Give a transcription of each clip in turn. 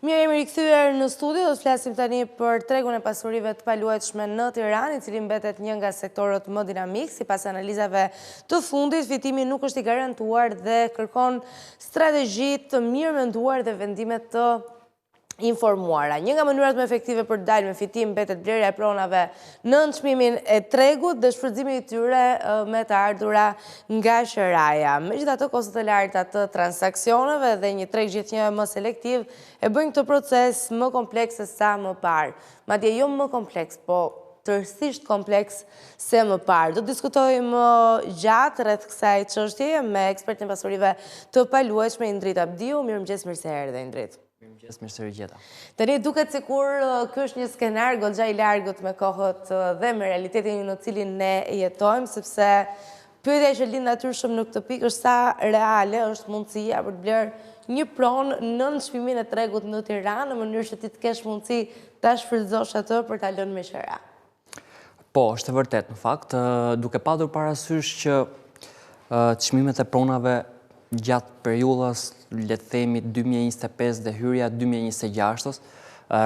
Mirë, jemi rikthyer në studio, do të flasim tani për tregun e pasurive të paluajtshme në Tiranë, i cili mbetet një nga sektorët më dinamik. Sipas analizave të fundit, fitimi nuk është i garantuar dhe kërkon strategji të mirë menduar dhe vendime të informuara. Një nga mënyrat më efektive për të dalë me fitim mbetet blerja e pronave në çmimin e tregut dhe shfrytëzimi i tyre me të ardhura nga qeraja. Megjithatë, kostot e larta të transaksioneve dhe një treg gjithnjë më selektiv e bëjnë këtë proces më kompleks se sa më parë. Madje jo më kompleks, po tërësisht kompleks se më parë. Do të diskutojmë gjatë rreth kësaj çështjeje me ekspertin e pasurive të paluajtshme Indrit Abdiu. Mirëmëngjes, mirë se erdhe Indrit. Mirëmëngjes, mirë se rigjeta. Tani duket sikur ky është një skenar goxha i largut me kohët dhe me realitetin në cilin ne jetojmë, sepse pyetja që lind natyrshëm në këtë pikë është sa reale është mundësia për të blerë një pronë në çmimin e tregut në Tiranë në mënyrë që ti të kesh mundësi ta shfrytëzosh atë për ta lënë me qera. Po, është e vërtet në fakt, duke patur parasysh që çmimet e pronave gjatë periudhës, le të themi 2025 dhe hyrja 2026,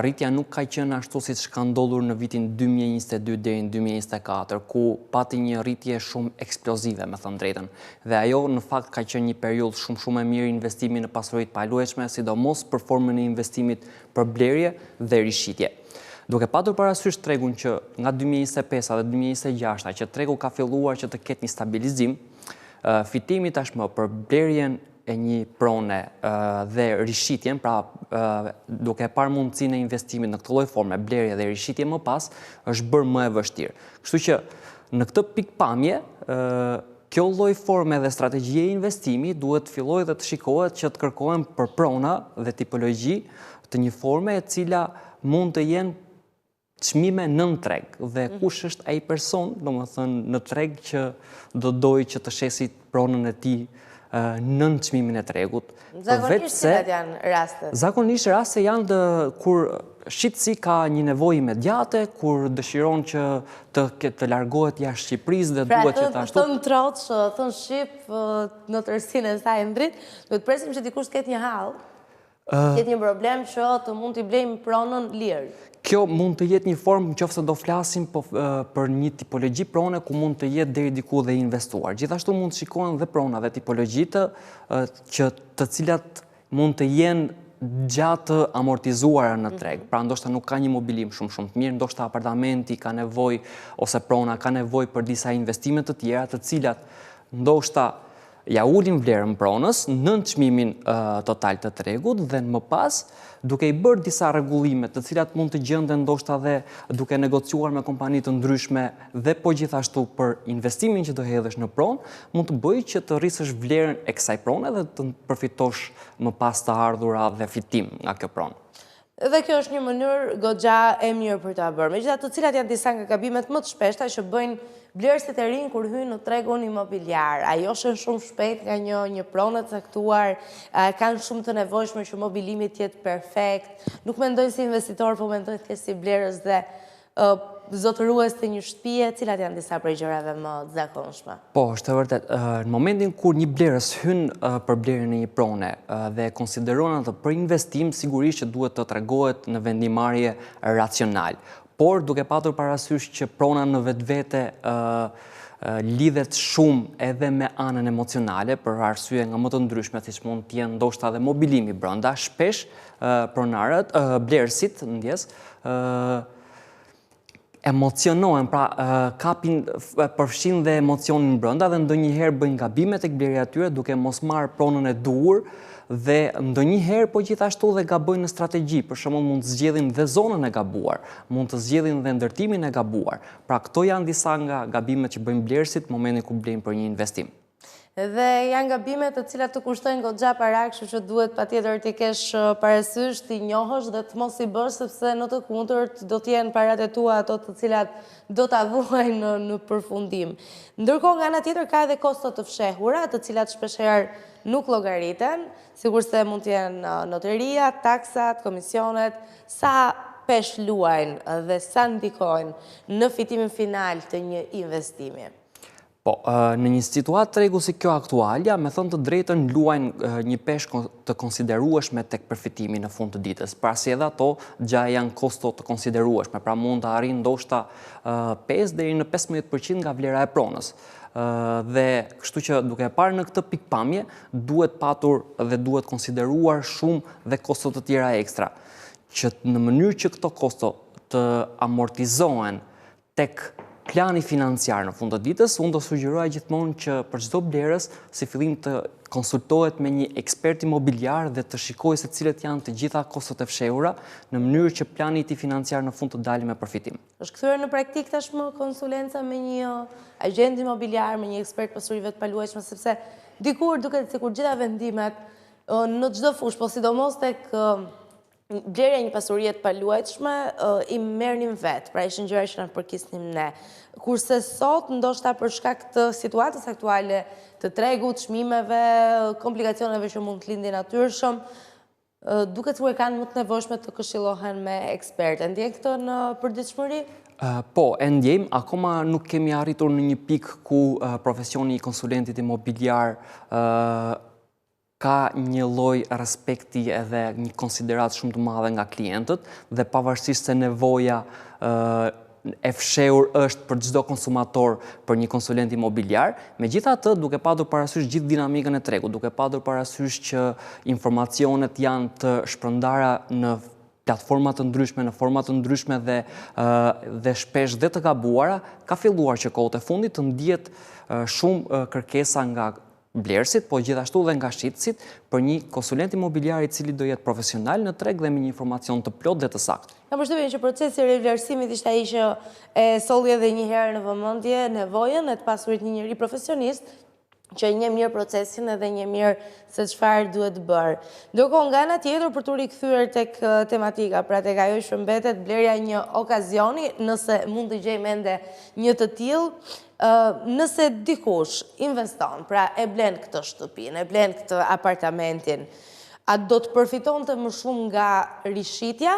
rritja nuk ka qenë ashtu siç ka ndodhur në vitin 2022 deri në 2024, ku pati një rritje shumë eksplozive, me thënë drejtën. Dhe ajo në fakt ka qenë një periudhë shumë e mirë investimi në pasuritë paluajtshme, sidomos për formën e investimit për blerje dhe rishitje. Duke patur parasysh tregun që nga 2025 dhe 2026, që tregu ka filluar që të ketë një stabilizim, fitimi tashmë për blerjen e një prone dhe rishitjen, pra duke parë mundësinë e investimit në këtë lloj forme, blerje dhe rishitje më pas, është bërë më e vështirë. Kështu që në këtë pikpamje, kjo lloj forme dhe strategjie investimi duhet të fillojë dhe të shikohet që të kërkohen për prona dhe tipologji të një forme e cila mund të jenë çmime nën treg dhe kush është ai person, domethënë në treg që do dojë që të shesi pronën e tij nën çmimin e tregut. Zakonisht cilat janë rastet? Zakonisht raste janë kur shitësi ka një nevojë imediate, kur dëshiron që të largohet jashtë Shqipërisë dhe duhet që ta ashtu. Pra, thon troç, thon shqip në tërësinë e saj Ndrit, duhet presim që dikush të ketë një hall, ketë një problem që të mund t'i blejmë pronën lirë. Kjo mund të jetë një formë nëse do flasim për një tipologji prone ku mund të jetë deri diku dhe investuar. Gjithashtu mund të shikohen dhe prona dhe tipologjitë të cilat mund të jenë gjatë amortizuara në treg. Pra ndoshta nuk ka një mobilim shumë të mirë, ndoshta apartamenti ka nevojë ose prona ka nevojë për disa investime të tjera, të cilat ndoshta ja ulin vlerën pronës nën çmimin total të tregut dhe më pas duke i bërë disa rregullime të cilat mund të gjenden ndoshta dhe duke negociuar me kompani të ndryshme dhe po gjithashtu për investimin që do hedhësh në pronë, mund të bëjë që të rrisësh vlerën e kësaj prone dhe të përfitosh më pas të ardhura dhe fitim nga kjo pronë. Dhe kjo është një mënyrë goxha e mirë për ta bërë. Megjithatë, cilat janë disa nga gabimet më të shpeshta që bëjnë blerësit e rinj kur hyjnë në tregun imobiliar? Ajo shën shumë shpejt nga një pronë të caktuar, kanë shumë të nevojshme që mobilimi të jetë perfekt, nuk mendojnë si investitor, po mendojnë thjesht si blerës dhe zotërues të një shtëpie. Cilat janë disa prej gjërave më të zakonshme? Po, është e vërtet. Në momentin kur një blerës hyn për blerjen e një prone dhe konsideron atë për investim, sigurisht që duhet të tregohet në vendimarrje racional. Por duke patur parasysh që prona në vetvete lidhet shumë edhe me anën emocionale për arsye nga më të ndryshme, siç mund të jenë ndoshta edhe mobilimi brenda, shpesh pronarët, blerësit, emocionohen, pra përfshin dhe emocionin brenda dhe ndonjëherë bëjnë gabime tek blerja e tyre duke mos marrë pronën e duhur dhe ndonjëherë po gjithashtu dhe gabojnë në strategji, për shembull mund të zgjedhin dhe zonën e gabuar, mund të zgjedhin dhe ndërtimin e gabuar. Pra këto janë disa nga gabimet që bëjnë blerësit në momentin kur blejnë për një investim. Dhe janë gabimet të cilat të kushtojnë goxha para, kështu që duhet patjetër t'i kesh parasysh, t'i njohësh dhe të mos i bësh, sepse në të kundërt do të jenë parat e tua ato të cilat do ta vuajnë në përfundim. Ndërkohë nga ana tjetër ka edhe kosto të fshehura, të cilat shpeshherë nuk llogariten, sigurisht mund të jenë noteria, taksat, komisionet, sa pesh luajnë dhe sa ndikojnë në fitimin final të një investimi. Po, në një situatë tregu si kjo aktualja, me thënë të drejtën luajnë një peshë të konsiderueshme tek përfitimi në fund të ditës, pra si edhe ato gjaja janë kosto të konsiderueshme, pra mund të arrijnë ndoshta 5 deri në 15% nga vlera e pronës. Dhe kështu që duke parë në këtë pikpamje, duhet patur dhe duhet konsideruar shumë dhe kosto të tjera ekstra, që në mënyrë që këto kosto të amortizohen tek plani financiar në fund të ditës, unë do sugjeroja gjithmonë që për çdo blerës si fillim të konsultohet me një ekspert imobiliar dhe të shikojë se cilët janë të gjitha kostot e fshehura në mënyrë që plani i tij financiar në fund të dalë me përfitim. Është kthyer në praktik tashmë konsulenca me një agent imobiliar, me një ekspert pasurive të paluajtshme, sepse dikur duket sikur gjitha vendimet në çdo fushë, po sidomos tek blerja një pasurie të paluajtshme i merrnim vetë, pra ishin gjëra që na përkisnim ne. Kurse sot, ndoshta për shkak të situatës aktuale të tregut, çmimeve, komplikacioneve që mund të lindin natyrshëm, duket sikur kanë më të nevojshme të këshillohen me ekspertë. Ndjen këtë në përditshmëri? Po, e ndjejmë, akoma nuk kemi arritur në një pikë ku profesioni i konsulentit imobiliar ka një lloj respekti edhe një konsiderat shumë të madhe nga klientët dhe pavarësisht se nevoja e fshehur është për çdo konsumator për një konsulent imobiliar, megjithatë duke patur parasysh gjithë dinamikën e tregut, duke patur parasysh që informacionet janë të shpërndara në platforma të ndryshme, në forma të ndryshme dhe shpesh dhe të gabuara, ka filluar që kohët e fundit të ndihet shumë kërkesa nga blerësit, po gjithashtu dhe nga shitësit për një konsulent imobiliar i cili do jetë profesional në treg dhe me një informacion të plot dhe të saktë. Kam përshtypjen që procesi i rivlerësimit ishte ai që e solli edhe një herë në vëmendje nevojën e të pasurit një njeri profesionist që një mirë procesin edhe një mirë se çfarë duhet bërë. Ndërkohë nga ana tjetër për të rikthyer tek tematika, pra tek ajo që mbetet blerja një okazioni, nëse mund të gjejmë ende një të tillë, nëse dikush investon, pra e blen këtë shtëpinë, e blen këtë apartamentin, a do të përfitonte më shumë nga rishitja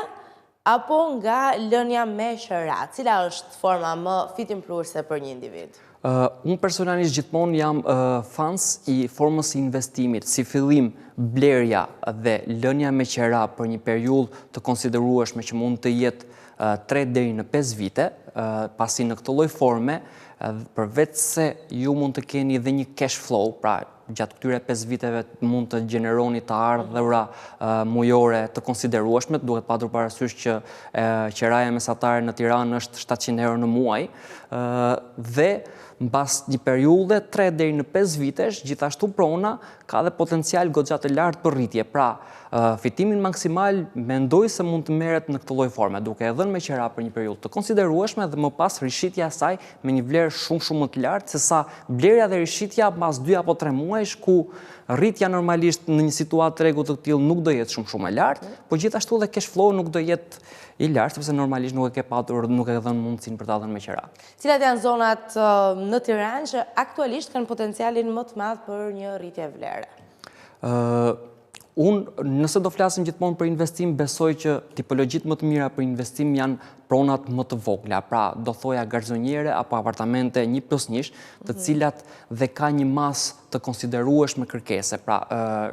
apo nga lënia me qëra? Cila është forma më fitimpruese për një individ? Unë personalisht gjithmonë jam fans i formës së investimit, si fillim blerja dhe lënia me qera për një periudhë të konsiderueshme që mund të jetë 3 deri në 5 vite, pasi në këtë lloj forme, përveç se ju mund të keni dhe një cash flow, pra gjatë këtyre 5 viteve mund të gjeneroni të ardhura mujore të konsiderueshme, duhet patur parasysh që qeraja mesatare në Tiranë është 700 euro në muaj, dhe mbas një periudhe 3 deri në 5 vitesh, gjithashtu prona ka dhe potencial goxha të lartë për rritje. Pra, fitimin maksimal mendoj se mund të merret në këtë lloj forme, duke e dhënë me qera për një periudhë të konsiderueshme dhe më pas rishitja e saj me një vlerë shumë më të lartë sesa blerja dhe rishitja pas 2 apo 3 muajsh ku rritja normalisht në një situatë tregu të tillë nuk do jetë shumë e lartë, po gjithashtu dhe cash flow nuk do jetë i lartë sepse normalisht nuk e ke patur, nuk e ke dhënë mundësinë për ta dhënë me qera. Cilat janë zonat në Tiranë që aktualisht kanë potencialin më të madh për një rritje vlere? Unë, nëse do flasim gjithmonë për investim, besoj që tipologjitë më të mira për investim janë pronat më të vogla, pra do thoja garzonjere apo apartamente 1+1, të cilat dhe ka një masë të konsiderueshme kërkese. Pra,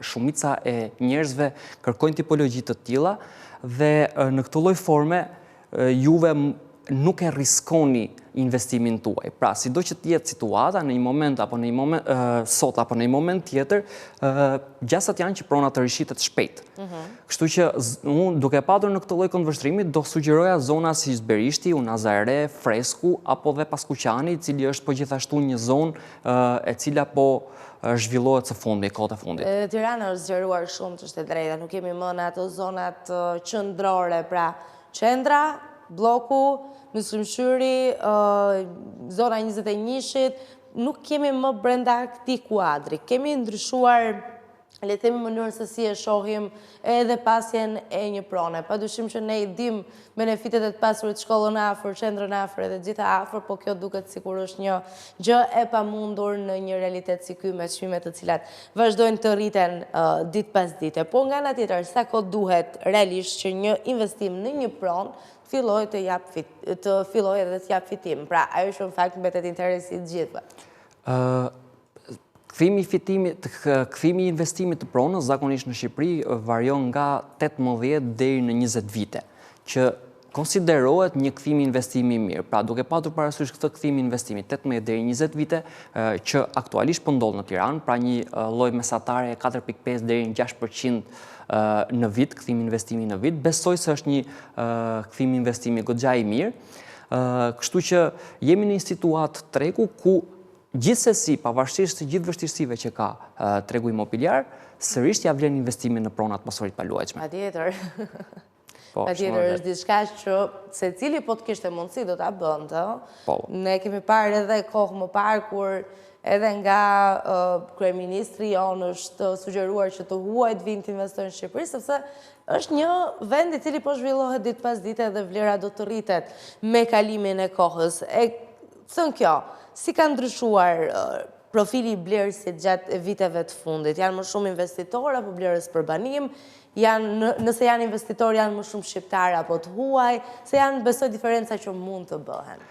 shumica e njerëzve kërkojnë tipologji të tilla dhe në këtë lloj forme juve nuk e riskoni investimin tuaj. Pra, sido që të jetë situata në një moment apo në një moment sot apo në një moment tjetër, gjasat janë që pronat të rishitet shpejt. Kështu që unë duke patur në këtë lloj këndvështrimi do sugjeroja zona si Zberishti, Unazare, Fresku apo dhe Paskuqani, i cili është po gjithashtu një zonë e cila po zhvillohet së fundi, kohët e fundit. Tirana është zgjeruar shumë, që është e drejta, nuk kemi më në ato zonat qendrore, pra qendra, bloku, Myslimshyri, zona 21-shit, nuk kemi më brenda këtij kuadri. Kemi ndryshuar, le të themi, mënyrën se si e shohim edhe pasjen e një prone. Padyshim që ne i dim benefitet e të pasurit shkollën afër, qendrën afër edhe gjitha afër, po kjo duket sikur është një gjë e pamundur në një realitet si ky me çmime të cilat vazhdojnë të rriten ditë pas dite. Po nga ana tjetër, sa kohë duhet realisht që një investim në një pronë të fillojë edhe të jap fitim. Pra, ajo që në fakt mbetet interesi të gjithëve. Kthimi i investimit të pronës zakonisht në Shqipëri varion nga 18 deri në 20 vite, që konsiderohet një kthim investimi i mirë. Pra, duke patur parasysh këtë kthim investimi 18 deri 20 vite, që aktualisht po ndodh në Tiranë, pra një lloj mesatare 4.5 deri në 6% në vit, kthim investimi në vit, besoj se është një kthim investimi goxha i mirë. Kështu që jemi në një situatë tregu ku gjithsesi, pavarësisht të gjithë vështirësive që ka tregu imobiliar, sërish ja vlen investimin në pronat pasorit paluajtshme. Patjetër. Patjetër është diçka që secili po të kishte mundësi do ta bënte. Ne kemi parë edhe kohë më parë kur edhe nga kryeministri jonë është sugjeruar që të huajt vinë të investojnë në Shqipëri, sepse është një vend i cili po zhvillohet ditë pas dite dhe vlera do të rritet me kalimin e kohës. Thënë kjo, si ka ndryshuar profili i blerësit gjatë viteve të fundit? Janë më shumë investitorë apo blerës për banim? Nëse janë investitorë, janë më shumë shqiptarë apo të huaj? Se janë besoj diferenca që mund të bëhen?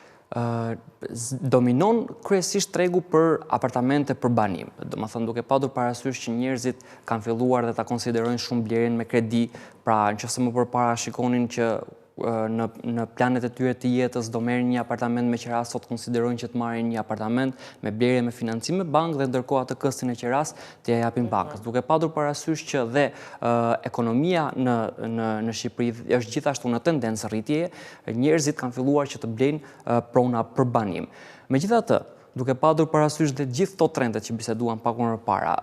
Dominon kryesisht tregu për apartamente për banim. Do më thënë, duke patur parasysh që njerëzit kanë filluar dhe ta konsiderojnë shumë blerjen me kredi, pra nëse më përpara shikonin që në planet e tyre të jetës do merrin një apartament me qeras, sot konsiderojnë që të marrin një apartament me blerje me financim me bankë dhe ndërkohë atë këstin e qeras t'ja japin bankës. Duke patur parasysh që dhe ekonomia në Shqipëri është gjithashtu në tendencë rritjeje, njerëzit kanë filluar që të blejnë prona për banim. Megjithatë, duke patur parasysh dhe gjithë këto trendet që biseduan pak më parë,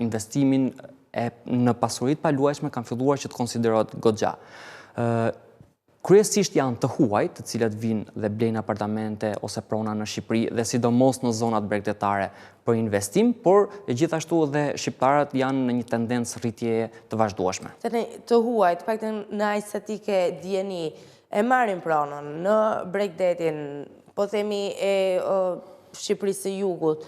investimin në pasuritë paluajtshme kanë filluar që të konsiderohet goxha. Kryesisht janë të huaj, të cilët vinë dhe blejnë apartamente ose prona në Shqipëri dhe sidomos në zonat bregdetare për investim, por gjithashtu dhe shqiptarët janë në një tendencë rritjeje të vazhdueshme. Të huaj, të paktën në aq sa ti ke dieni, e marrin pronën në bregdetin, po themi e Shqipërisë së Jugut,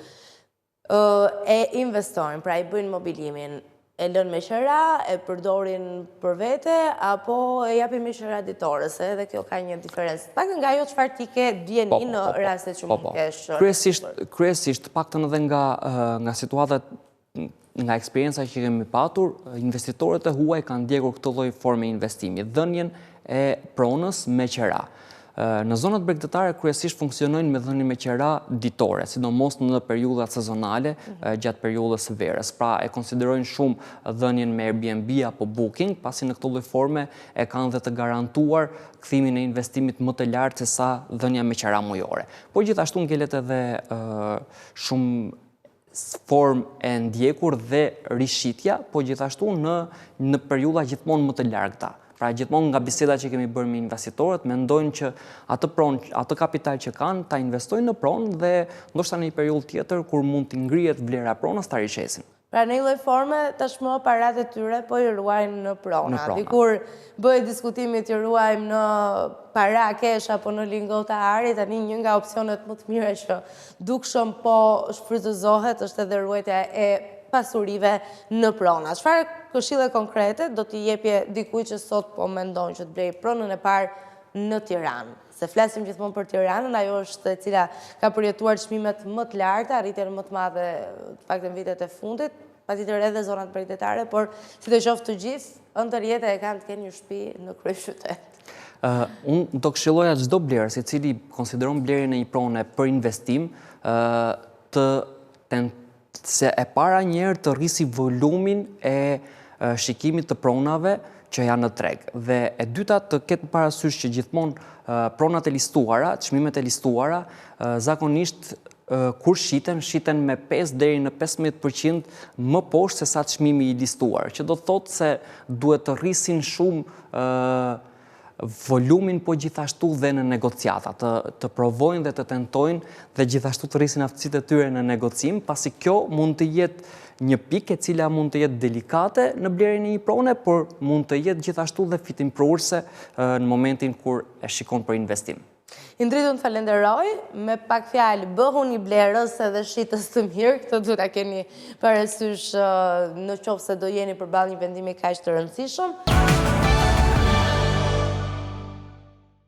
e investojnë, pra i bëjnë mobilimin, e lënë me qera, e përdorin për vete, apo e japin me qera ditore, se edhe kjo ka një diferencë. Pak nga jo çfarë ti ke dieni në rastet që mund kesh. Kryesisht, paktën edhe nga situatat, nga eksperienca që kemi patur, investitorët e huaj kanë ndjekur këtë lloj forme investimi, dhënien e pronës me qera. Në zonat bregdetare kryesisht funksionojnë me dhënien me qera ditore, sidomos në periudhat sezonale gjatë periudhës së verës. Pra e konsiderojnë shumë dhënien me Airbnb apo Booking, pasi në këtë lloj forme e kanë dhe të garantuar kthimin e investimit më të lartë se sa dhënia me qera mujore. Po gjithashtu ngelet edhe shumë formë e ndjekur dhe rishitja, po gjithashtu në periudha gjithmonë më të largëta. Pra gjithmonë nga biseda që kemi bërë me investitorët, mendojnë që atë kapital që kanë ta investojnë në pronë dhe ndoshta në një periudhë tjetër kur mund të ngrihet vlera e pronës ta rishesin. Pra në një lloj forme tashmë paratë e tyre po i ruajnë në prona. Dikur bëhet diskutimi të ruajmë në para kesh apo në lingota ari, tani një nga opsionet më të mira që dukshëm po shfrytëzohet është edhe ruajtja e pasurive në prona. Çfarë këshille konkrete do t'i jepje dikujt që sot po mendon që të blej pronën e parë në Tiranë? Se flasim gjithmonë për Tiranën, ajo është e cila ka përjetuar çmimet më të larta, arritjen më të madhe të paktën vitet e fundit, patjetër edhe zonat bregdetare, por sidoqoftë të gjithë, ëndër jetë e kanë të kenë një shtëpi në kryeqytet. Unë do këshilloja çdo blerës i cili konsideron blerjen e një prone për investim se e para njerë të rrisi volumin e shikimit të pronave që janë në treg. Dhe e dyta të ketë parasysh që gjithmonë pronat e listuara, çmimet e listuara, zakonisht kur shiten me 5 deri në 15% më poshtë se sa çmimi i listuar, që do të thotë se duhet të rrisin shumë volumin, po gjithashtu dhe në negociata, të provojnë dhe të tentojnë dhe gjithashtu të rrisin aftësitë e tyre në negocim, pasi kjo mund të jetë një pikë e cila mund të jetë delikate në blerjen e një prone, por mund të jetë gjithashtu dhe fitimprurse në momentin kur e shikon për investim. Indritun të falenderoj, me pak fjalë bëhu një blerës edhe shitës të mirë, këtë du ta keni parasysh në qoftë se do jeni përballë një vendimi kaq të rëndësishëm.